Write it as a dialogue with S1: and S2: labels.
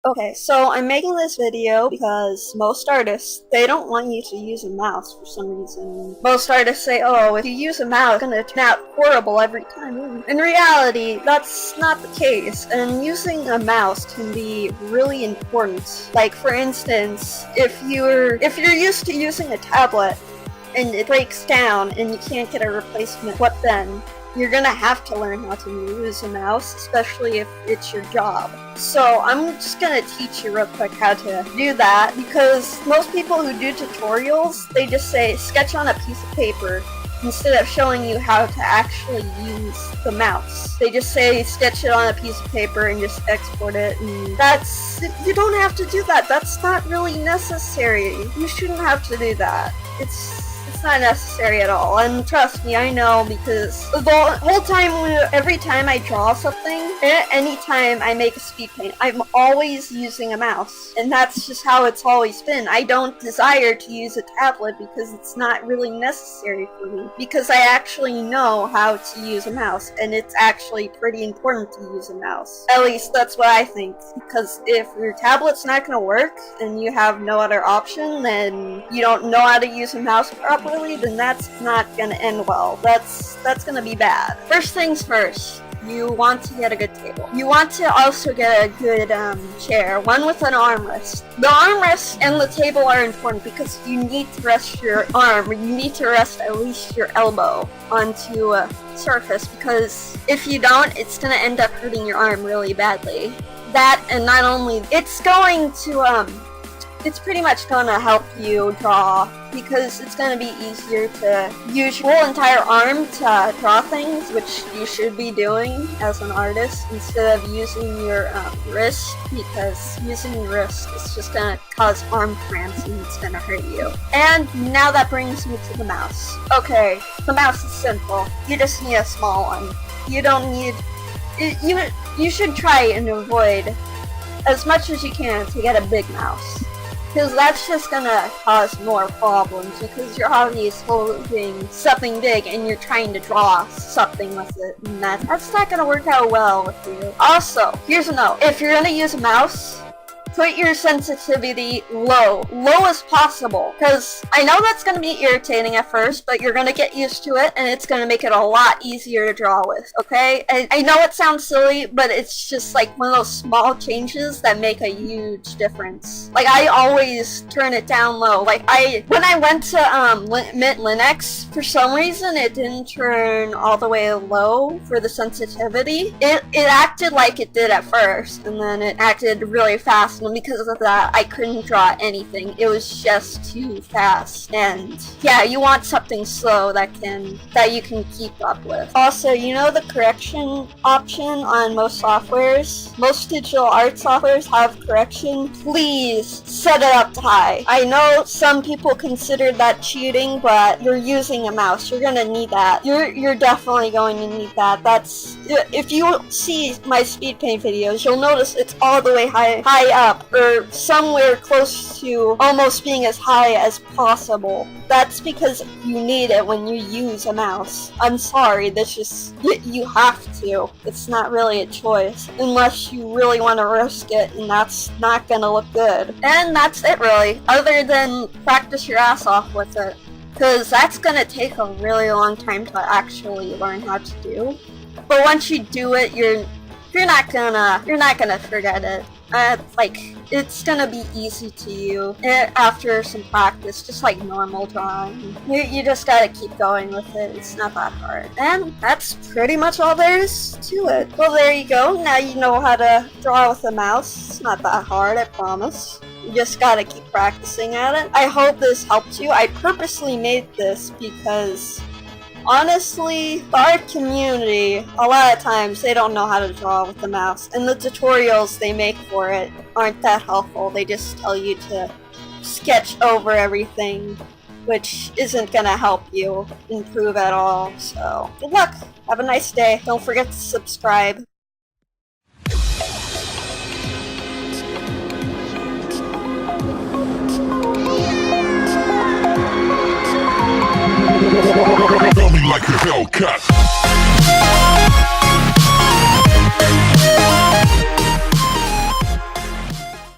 S1: Okay, so I'm making this video because most artists, they don't want you to use a mouse for some reason. Most artists say, oh, if you use a mouse, it's gonna turn out horrible every time. In reality, that's not the case, and using a mouse can be really important. Like, for instance, if you're used to using a tablet and it breaks down and you can't get a replacement, what then? You're gonna have to learn how to use a mouse, especially if it's your job. So I'm just gonna teach you real quick how to do that, because most people who do tutorials, they just say sketch on a piece of paper instead of showing you how to actually use the mouse. They just say sketch it on a piece of paper and just export it, and you don't have to do that. That's not really necessary. You shouldn't have to do that. It's not necessary at all, and trust me, I know, because the whole time, every time I draw something, anytime I make a speed paint, I'm always using a mouse, and that's just how it's always been. I don't desire to use a tablet because it's not really necessary for me, because I actually know how to use a mouse, and it's actually pretty important to use a mouse. At least that's what I think, because if your tablet's not going to work, and you have no other option, then you don't know how to use a mouse properly, then that's not gonna end well. That's gonna be bad. First things first, you want to get a good table. You want to also get a good chair, one with an armrest. The armrest and the table are important because you need to rest your arm, or you need to rest at least your elbow onto a surface, because if you don't, it's gonna end up hurting your arm really badly. That, and not only, it's pretty much gonna help you draw, because it's gonna be easier to use your whole entire arm to draw things, which you should be doing as an artist, instead of using your wrist, because using your wrist is just gonna cause arm cramps and it's gonna hurt you. And now that brings me to the mouse. Okay, the mouse is simple. You just need a small one. You don't need... You should try and avoid as much as you can to get a big mouse, because that's just gonna cause more problems, because your hobby is holding something big and you're trying to draw something with it, and that's not gonna work out well with you. Also, here's a note. If you're gonna use a mouse, put your sensitivity low as possible, because I know that's going to be irritating at first, but you're going to get used to it, and it's going to make it a lot easier to draw with, okay? I know it sounds silly, but it's just like one of those small changes that make a huge difference. Like, I always turn it down low. Like, when I went to Mint Linux, for some reason it didn't turn all the way low for the sensitivity. It acted like it did at first, and then it acted really fast. And because of that, I couldn't draw anything. It was just too fast. And yeah, you want something slow that you can keep up with. Also, you know the correction option on most softwares? Most digital art softwares have correction. Please set it up to high. I know some people consider that cheating, but you're using a mouse. You're gonna need that. You're definitely going to need that. If you see my speed paint videos, you'll notice it's all the way high up, or somewhere close to almost being as high as possible. That's because you need it when you use a mouse. I'm sorry, you have to. It's not really a choice, unless you really want to risk it, and that's not gonna look good. And that's it really, other than practice your ass off with it, because that's gonna take a really long time to actually learn how to do. But once you do it, you're not gonna forget it. It's gonna be easy to you after some practice, just like normal drawing. You just gotta keep going with it. It's not that hard. And that's pretty much all there is to it. Well, there you go. Now you know how to draw with a mouse. It's not that hard, I promise. You just gotta keep practicing at it. I hope this helped you. I purposely made this because, honestly, the art community, a lot of times, they don't know how to draw with the mouse, and the tutorials they make for it aren't that helpful. They just tell you to sketch over everything, which isn't gonna help you improve at all. So, good luck! Have a nice day. Don't forget to subscribe.
S2: Feel me like a Hellcat.